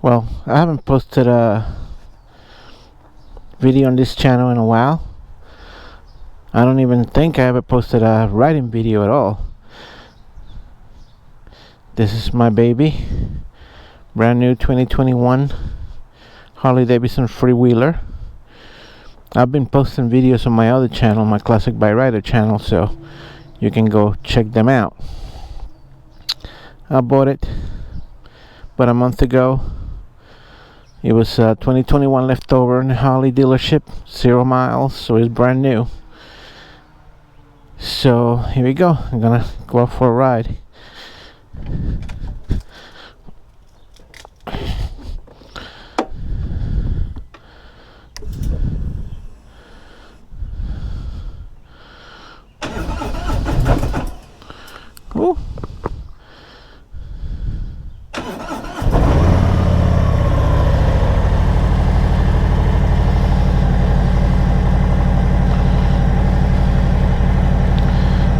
Well, I haven't posted a video on this channel in a while. I don't even think I ever posted a riding video at all. This is my baby, brand new 2021 Harley Davidson Freewheeler. I've been posting videos on my other channel, my Classic Bike Rider channel, so you can go check them out. I bought it about a month ago. It was 2021 leftover in the Harley dealership, 0 miles, so it's brand new. So here we go. I'm gonna go out for a ride. Ooh.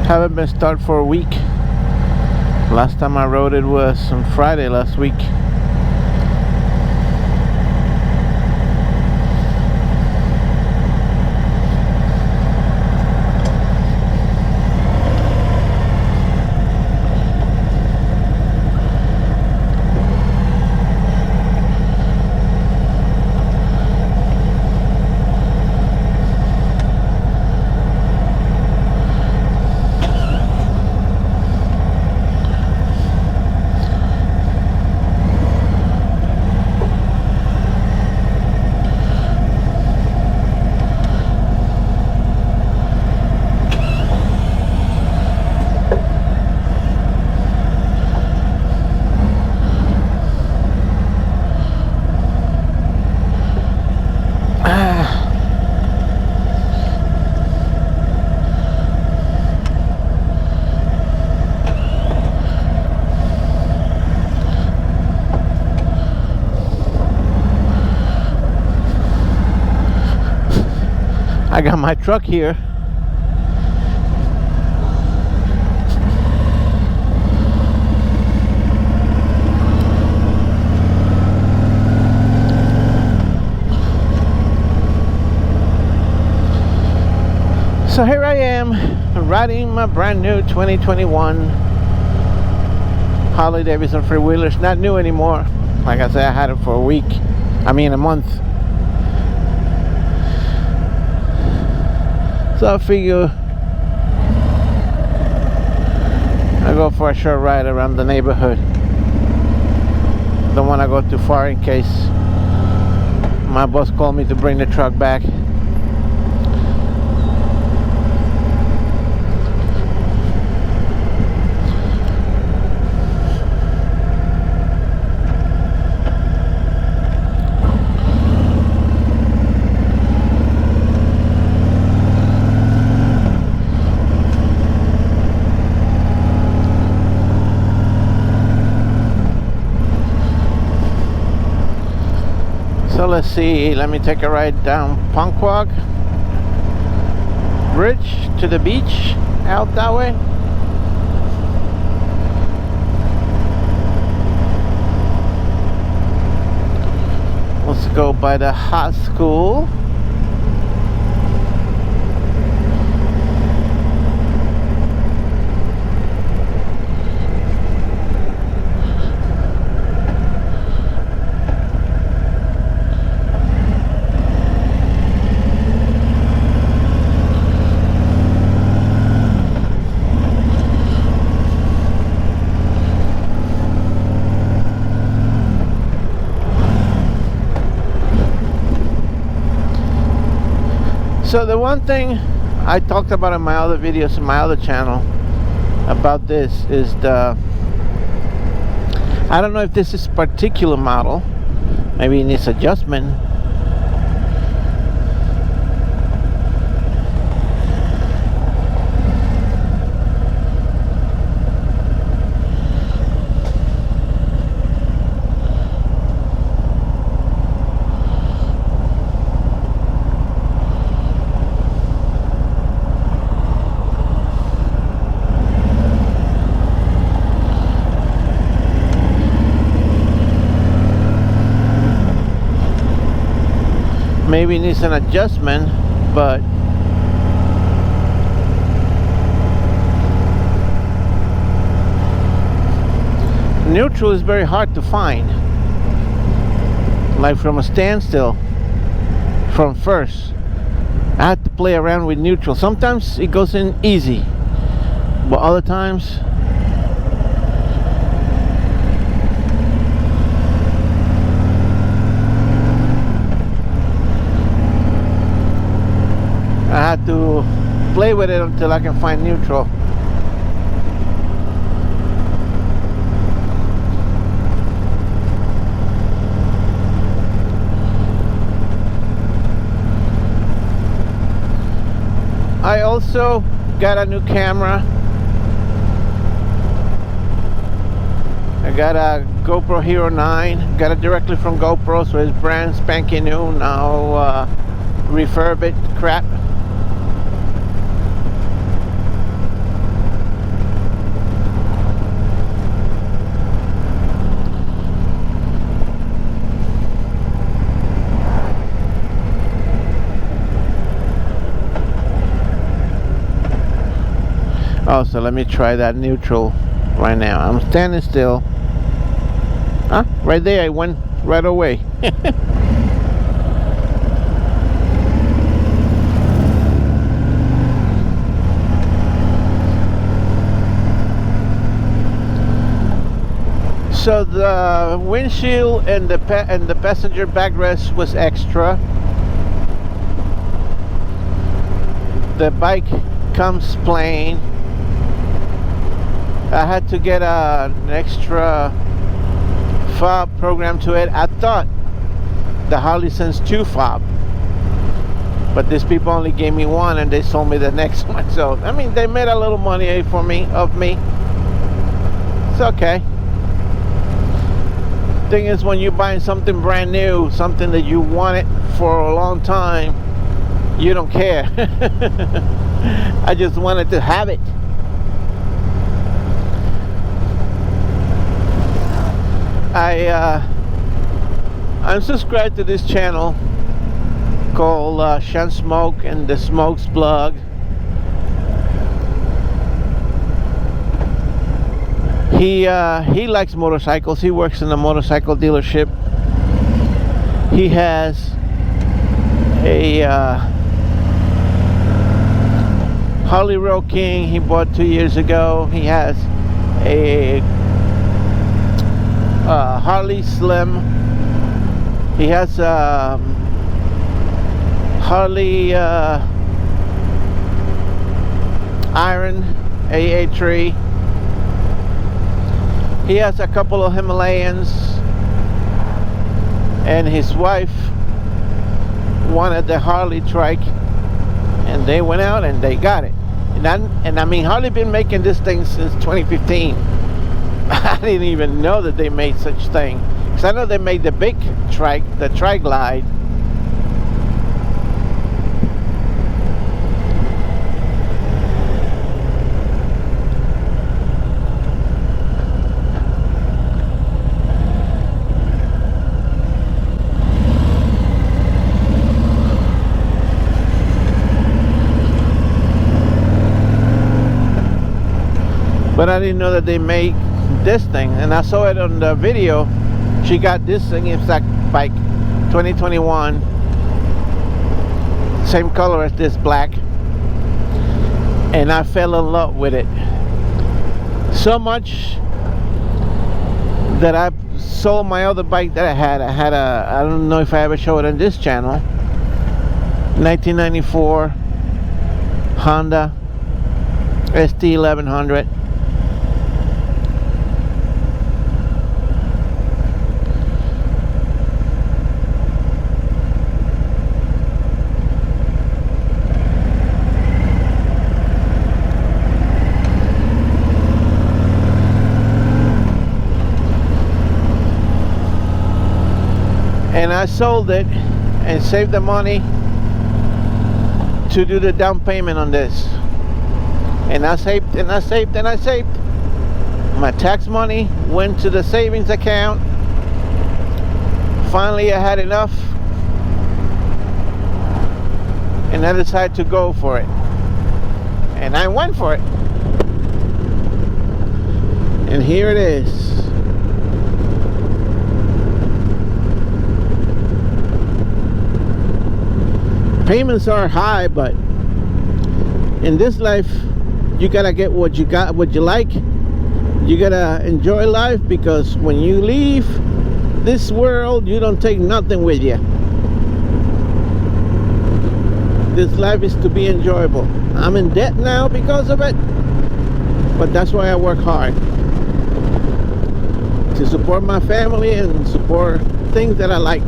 Haven't been started for a week. Last time I rode it was on Friday last week. I got my truck here. So here I am riding my brand new 2021 Harley Davidson Freewheeler. It's not new anymore. Like I said, I had it for a week. I mean a month. So I figure I go for a short ride around the neighborhood. Don't want to go too far in case my boss called me to bring the truck back. So let's see, let me take a ride down Quogue Bridge to the beach, out that way. Let's go by the high school. So the one thing I talked about in my other videos in my other channel about this is I don't know if this is particular model, maybe it needs adjustment. maybe needs an adjustment, but neutral is very hard to find, like from a standstill, from first. I had to play around with neutral. Sometimes it goes in easy, but other times I had to play with it until I can find neutral. I also got a new camera. I got a GoPro Hero 9. Got it directly from GoPro, so it's brand spanking new. Now refurbished crap. Oh, so let me try that neutral right now. I'm standing still. Huh? Right there, I went right away. So the windshield and the passenger backrest was extra. The bike comes plain. I had to get an extra fob program to it. I thought the Harley sends 2 fob, but these people only gave me 1, and they sold me the next one. So I mean, they made a little money for me, It's okay. Thing is, when you're buying something brand new, something that you wanted for a long time, you don't care. I just wanted to have it. I'm subscribed to this channel called Sean Smoke and the Smokes blog. He likes motorcycles. He works in a motorcycle dealership. He has a Harley Road King he bought 2 years ago. He has a Harley Slim. He has Harley Iron AA3. He has a couple of Himalayans, and his wife wanted the Harley trike, and they went out and they got it. And I mean, Harley been making this thing since 2015. I didn't even know that they made such thing, because I know they made the big trike, the Tri-Glide. But I didn't know that they made this thing, and I saw it on the video. She got this thing, exact bike, 2021, same color as this, black, and I fell in love with it so much that I sold my other bike that I had a, I don't know if I ever showed it on this channel, 1994 Honda ST 1100. And I sold it and saved the money to do the down payment on this. And I saved and I saved and I saved. My tax money went to the savings account. Finally I had enough and I decided to go for it, and I went for it, and here it is. Payments are high, but in this life you gotta get what you got, what you like. You gotta enjoy life, because when you leave this world, you don't take nothing with you. This life is to be enjoyable. I'm in debt now because of it, but that's why I work hard, to support my family and support things that I like.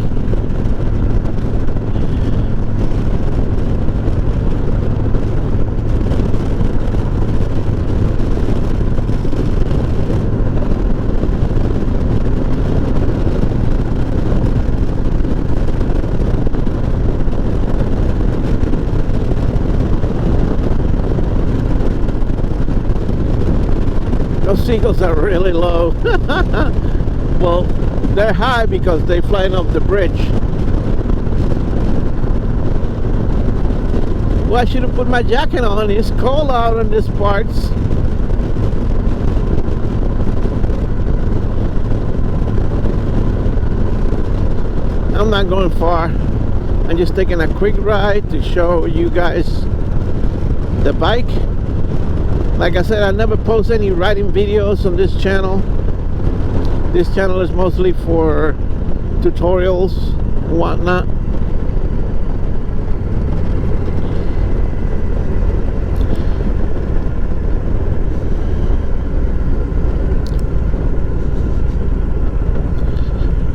Those seagulls are really low. Well, they're high because they're flying off the bridge. Well, I should have put my jacket on. It's cold out in these parts. I'm not going far. I'm just taking a quick ride to show you guys the bike. Like I said, I never post any riding videos on this channel. This channel is mostly for tutorials and whatnot.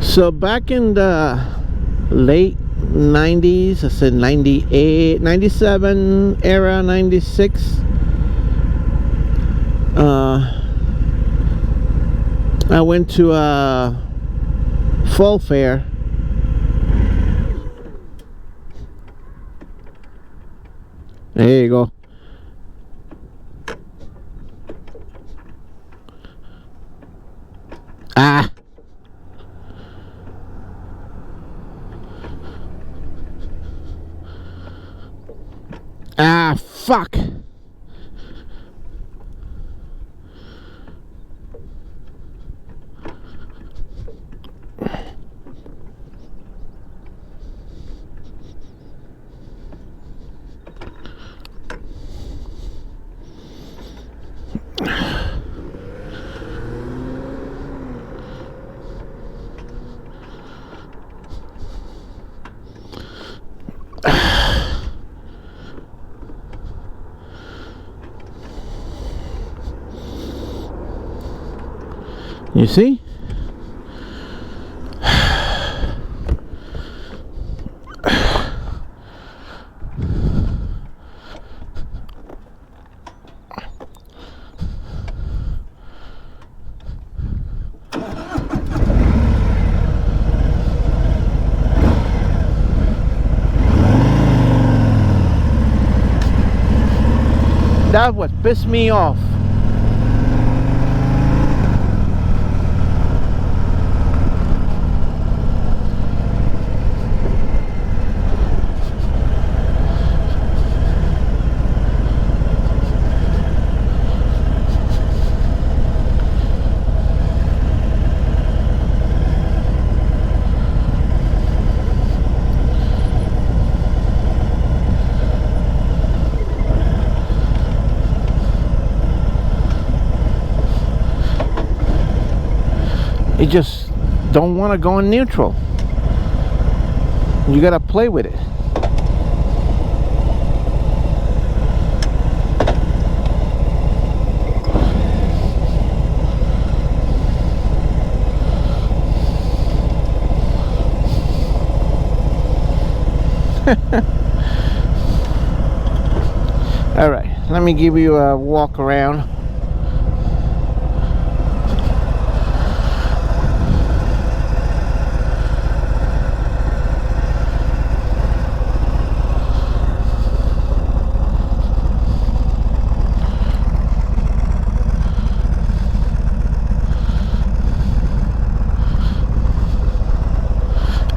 So back in the late 90s, I said 98, 97 era, 96. I went to a fall fair. There you go. Ah. Ah, fuck. You see? That what pissed me off. You just don't want to go in neutral. You gotta play with it. All right, let me give you a walk around.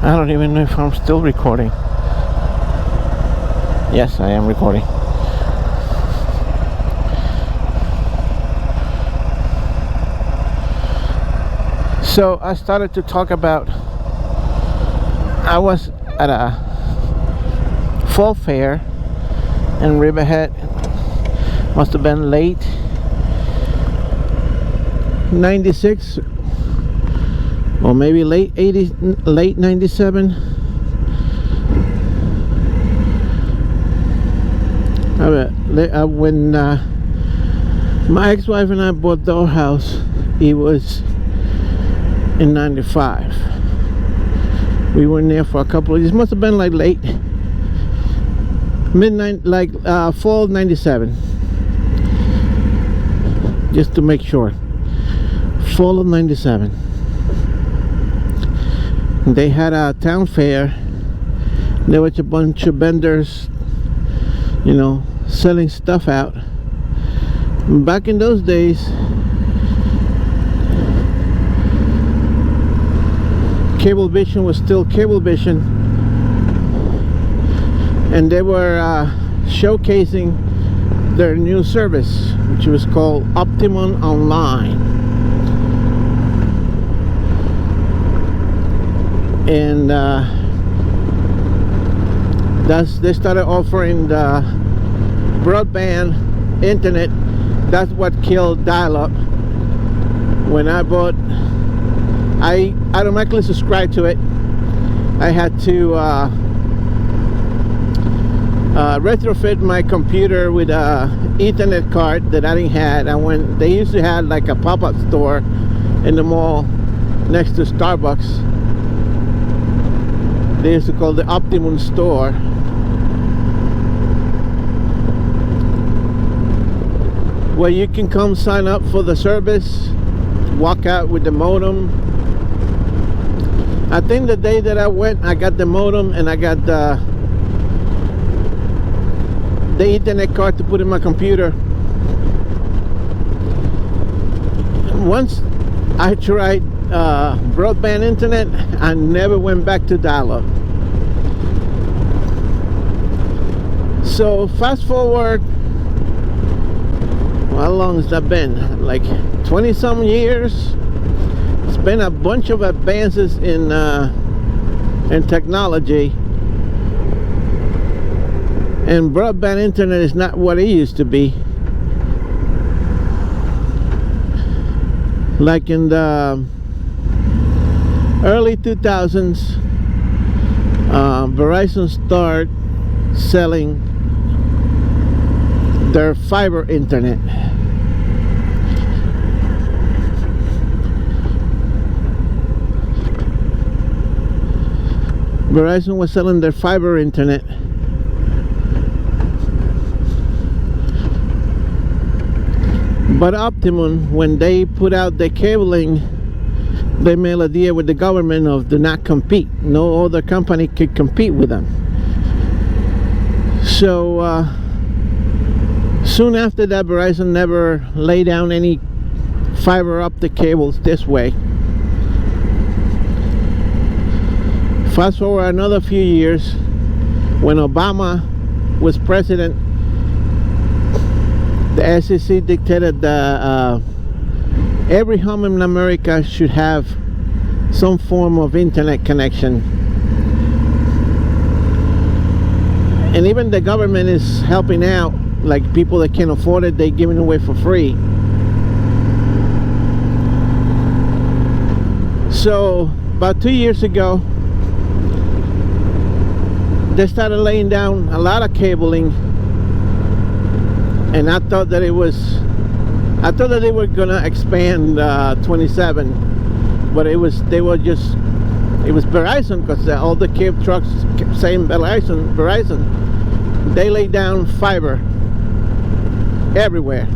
I don't even know if I'm still recording. Yes, I am recording. So I started to talk about, I was at a fall fair in Riverhead. Must have been late 96 or maybe late 80s, late 97. When my ex-wife and I bought our house, it was in 95. We were in there for a couple of years. Must have been like late midnight, like fall 97, just to make sure. Fall of 97. They had a town fair. There was a bunch of vendors, you know, selling stuff out. Back in those days, Cablevision was still Cablevision, and they were showcasing their new service, which was called Optimum Online. And they started offering the broadband internet. That's what killed dial-up. When I bought, I automatically subscribed to it. I had to retrofit my computer with a Ethernet card that I didn't have. They used to have like a pop-up store in the mall next to Starbucks. They used to call the Optimum Store. Where you can come sign up for the service, walk out with the modem. I think the day that I went, I got the modem and I got the Ethernet card to put in my computer. Once I tried broadband internet, I never went back to dial-up. So fast forward, how long has that been? Like 20 some years. It's been a bunch of advances in technology, and broadband internet is not what it used to be. Like in the early 2000s, Verizon started selling their fiber internet. Verizon was selling their fiber internet. But Optimum, when they put out their cabling, they made a deal with the government of do not compete. No other company could compete with them. So soon after that, Verizon never laid down any fiber optic cables this way. Fast forward another few years, when Obama was president, the FCC dictated that every home in America should have some form of internet connection. And even the government is helping out, like people that can't afford it, they're giving away for free. So about 2 years ago, they started laying down a lot of cabling, and I thought that they were gonna expand 27, but it was Verizon, because all the cable trucks kept saying Verizon. They laid down fiber everywhere.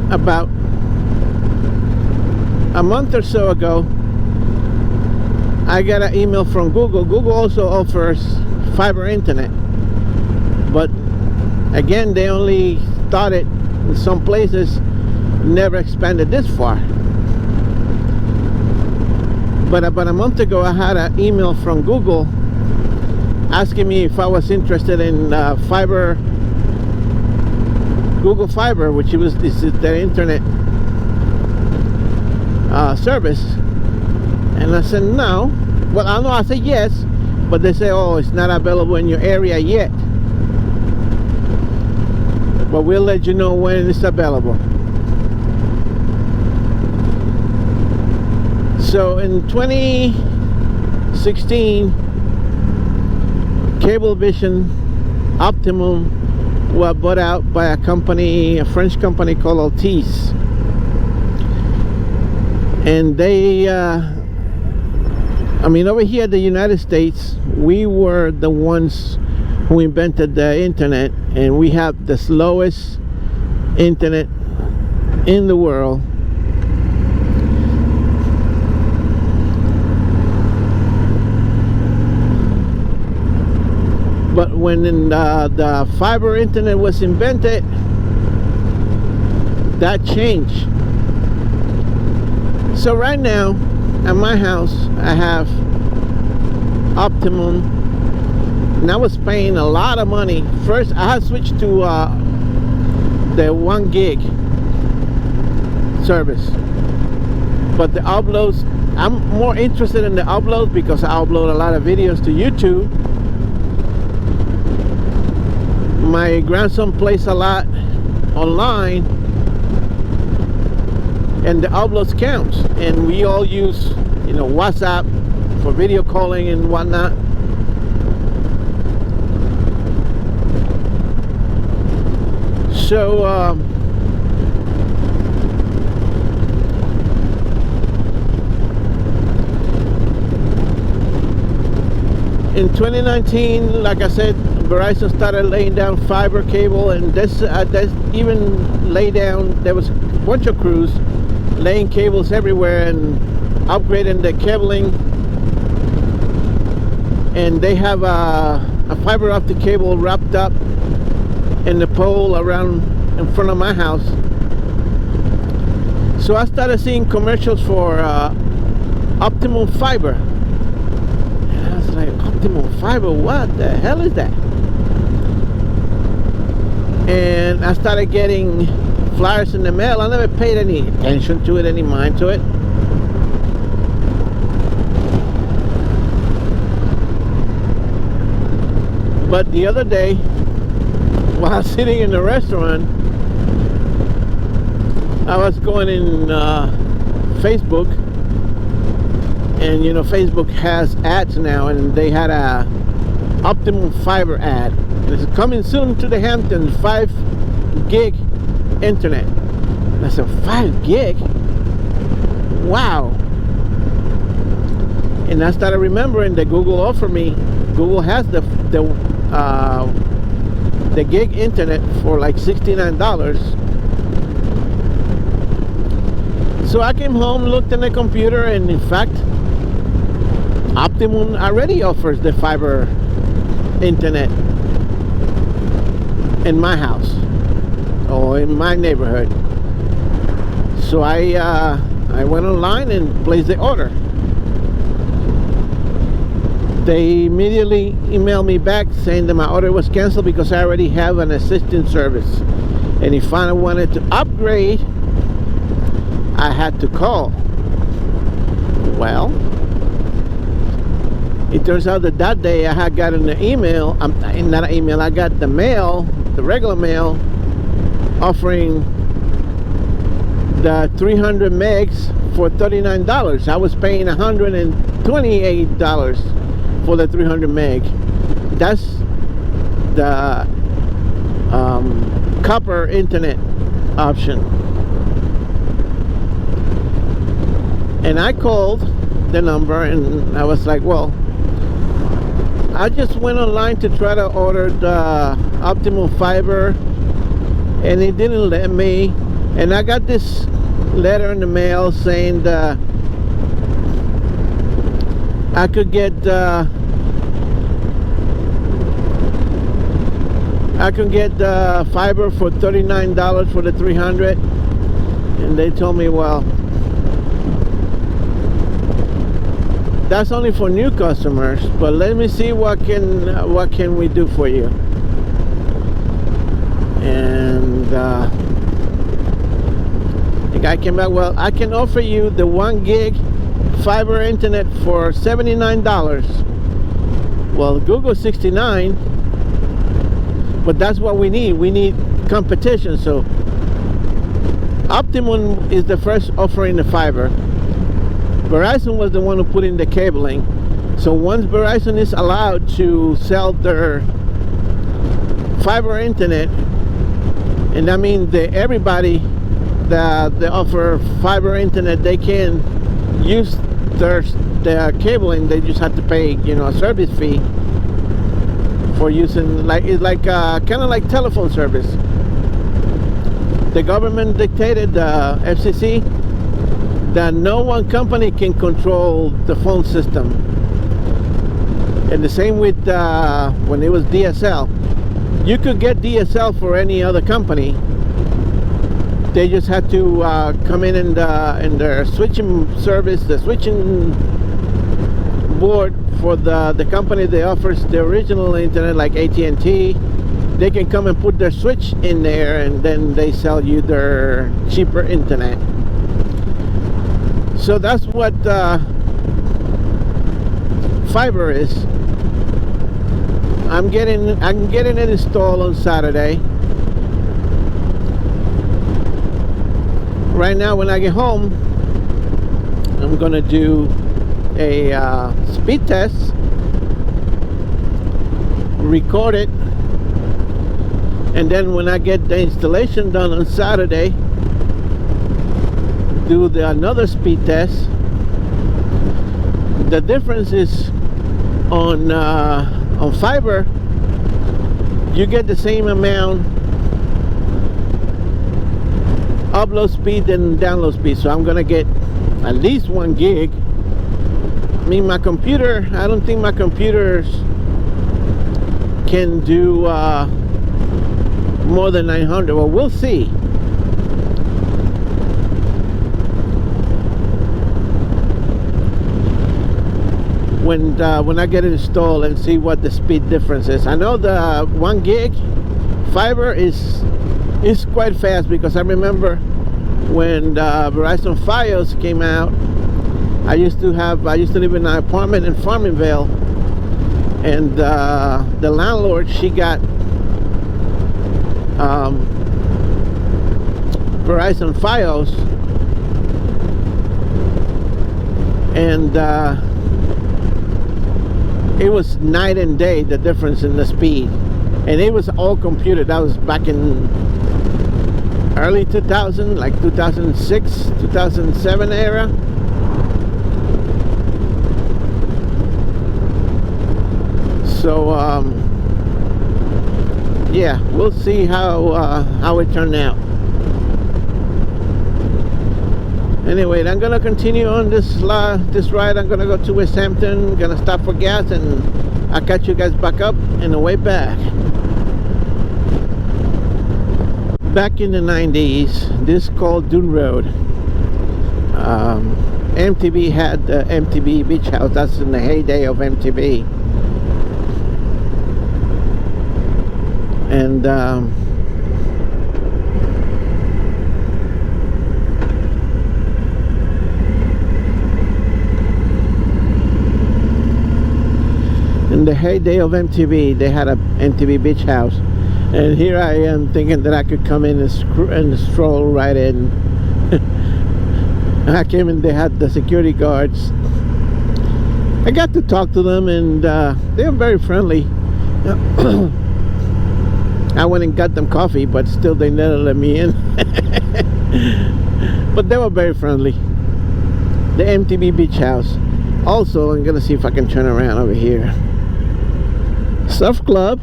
About a month or so ago, I got an email from Google. Google also offers fiber internet, but again, they only started in some places, never expanded this far. But about a month ago, I had an email from Google asking me if I was interested in fiber, Google Fiber, which this is their internet service. And I said no. Well, I know, I said yes, but they say, oh, it's not available in your area yet, but we'll let you know when it's available. So in 2016, Cablevision Optimum was bought out by a company, a French company called Altice, and they I mean, over here in the United States, we were the ones who invented the internet, and we have the slowest internet in the world. But when the fiber internet was invented, that changed. So right now at my house I have Optimum, and I was paying a lot of money. First I had switched to the 1 gig service, but the uploads, I'm more interested in the uploads because I upload a lot of videos to YouTube. My grandson plays a lot online, and the uploads counts, and we all use, you know, WhatsApp for video calling and whatnot. So in 2019, like I said, Verizon started laying down fiber cable, and this even lay down, there was a bunch of crews laying cables everywhere and upgrading the cabling, and they have a fiber optic cable wrapped up in the pole around in front of my house. So I started seeing commercials for Optimum Fiber, and I was like, Optimum Fiber, what the hell is that? And I started getting flyers in the mail. I never paid any attention to it, any mind to it. But the other day, while sitting in the restaurant, I was going in Facebook, and you know, Facebook has ads now, and they had a Optimum Fiber ad. It's coming soon to the Hampton, 5 gig internet. And I said, 5 gig? Wow. And I started remembering that Google offered me, Google has the gig internet for like $69. So I came home, looked in the computer, and in fact, Optimum already offers the fiber internet in my house or in my neighborhood. So I went online and placed the order. They immediately emailed me back saying that my order was canceled because I already have an existing service, and if I wanted to upgrade, I had to call. Well, it turns out that that day I had gotten an email, not an email, I got the mail, the regular mail, offering the 300 megs for $39. I was paying $128 for the 300 meg. That's the copper internet option. And I called the number, and I was like, well, I just went online to try to order the Optimum Fiber, and it didn't let me. And I got this letter in the mail saying that I could get fiber for $39 for the 300, and they told me, well, That's only for new customers, but let me see what can we do for you. And the guy came back, well, I can offer you the 1 gig fiber internet for $79. Well, Google $69, but that's what we need. We need competition. So Optimum is the first offering the fiber. Verizon was the one who put in the cabling. So once Verizon is allowed to sell their fiber internet, and that means that everybody that they offer fiber internet, they can use their cabling. They just have to pay, you know, a service fee for using, like, it's like kind of like telephone service. The government dictated, the FCC, that no one company can control the phone system. And the same with when it was DSL. You could get DSL for any other company. They just had to come in their switching service, the switching board for the company that offers the original internet, like AT&T. They can come and put their switch in there, and then they sell you their cheaper internet. So that's what fiber is. I'm getting it installed on Saturday. Right now, when I get home, I'm gonna do a speed test, record it, and then when I get the installation done on Saturday, do another speed test. The difference is on fiber, you get the same amount upload speed and download speed. So I'm gonna get at least 1 gig. I mean, my computer, I don't think my computers can do more than 900. Well, we'll see. When I get it installed and see what the speed difference is. I know the 1 gig fiber is quite fast, because I remember when Verizon Fios came out, I used to live in an apartment in Farmingville, and the landlord, she got Verizon Fios, and it was night and day, the difference in the speed. And it was all computed. That was back in early 2000, like 2006, 2007 era. So yeah, we'll see how it turned out. Anyway, I'm gonna continue on this ride. I'm gonna go to West Hampton, gonna stop for gas, and I'll catch you guys back up on the way back. Back in the 90s, this is called Dune Road. MTV had the MTV Beach House. That's in the heyday of MTV. And in the heyday of MTV, they had a MTV Beach House, and here I am thinking that I could come in and stroll right in. I came in, they had the security guards. I got to talk to them, and they were very friendly. I went and got them coffee, but still they never let me in. But they were very friendly. The MTV Beach House. Also, I'm gonna see if I can turn around over here. Surf Club.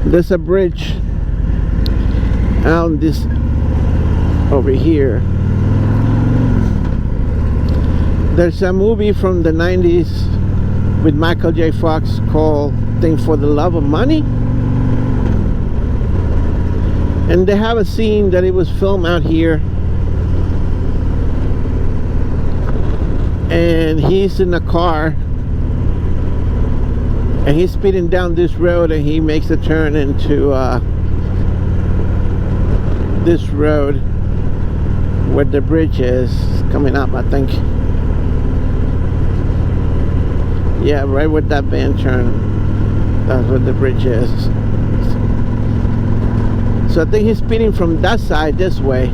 There's a bridge out this over here. There's a movie from the 90s with Michael J. Fox called Thing for the Love of Money. And they have a scene that it was filmed out here, and he's in a car and he's speeding down this road, and he makes a turn into this road where the bridge is coming up, I think. Yeah, right with that bend turn, that's where the bridge is. So I think he's speeding from that side this way.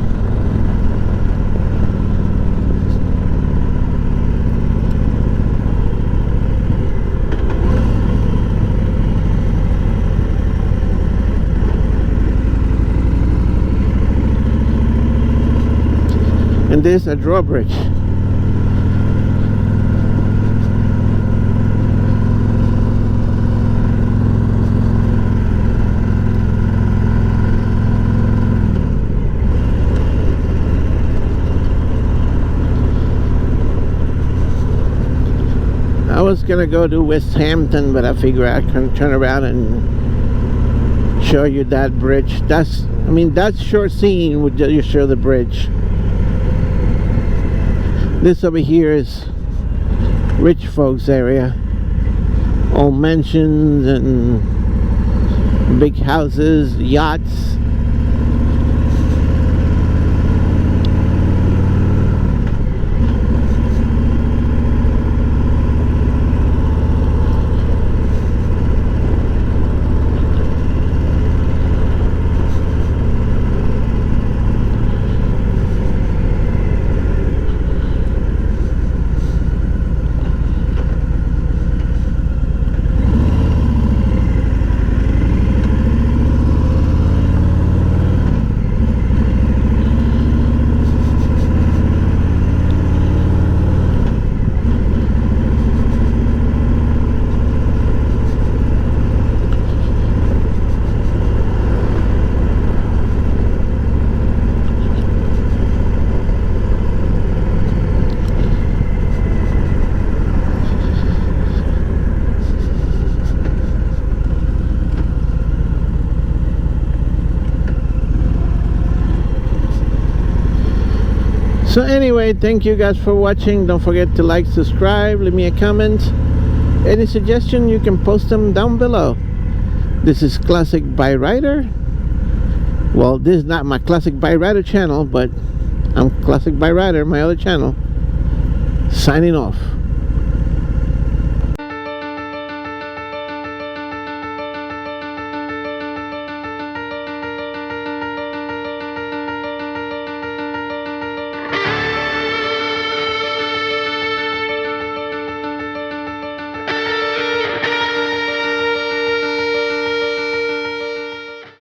And there's a drawbridge. I was gonna go to West Hampton, but I figure I can turn around and show you that bridge. That's, I mean, that short scene would just show the bridge. This over here is rich folks area, all mansions and big houses, yachts. So anyway, thank you guys for watching. Don't forget to like, subscribe, leave me a comment. Any suggestion, you can post them down below. This is Classic Bike Rider. Well, this is not my Classic Bike Rider channel, but I'm Classic Bike Rider, my other channel. Signing off.